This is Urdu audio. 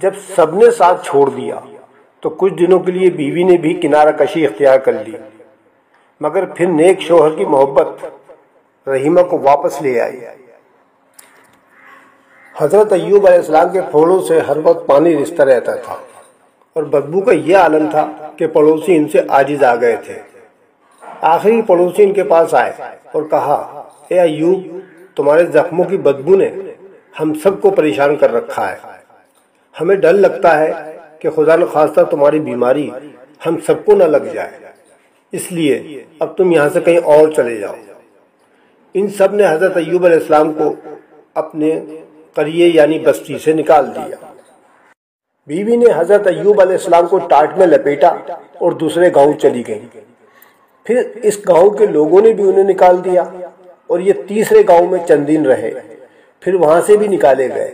جب سب نے ساتھ چھوڑ دیا تو کچھ دنوں کے لیے بیوی نے بھی کنارہ کشی اختیار کر لی، مگر پھر نیک شوہر کی محبت رحیمہ کو واپس لے آئی۔ حضرت ایوب علیہ السلام کے پھولوں سے ہر وقت پانی رستا رہتا تھا، اور بدبو کا یہ عالم تھا کہ پڑوسی ان سے عاجز آ گئے تھے۔ آخری پڑوسی ان کے پاس آئے اور کہا، اے ایوب، تمہارے زخموں کی بدبو نے ہم سب کو پریشان کر رکھا ہے، ہمیں ڈر لگتا ہے کہ خدا نخواستہ تمہاری بیماری ہم سب کو نہ لگ جائے، اس لیے اب تم یہاں سے کہیں اور چلے جاؤ۔ ان سب نے حضرت ایوب علیہ السلام کو اپنے قریے یعنی بستی سے نکال دیا۔ بیوی نے حضرت ایوب علیہ السلام کو ٹاٹ میں لپیٹا اور دوسرے گاؤں چلی گئی۔ پھر اس گاؤں کے لوگوں نے بھی انہیں نکال دیا اور یہ تیسرے گاؤں میں چند دن رہے، پھر وہاں سے بھی نکالے گئے۔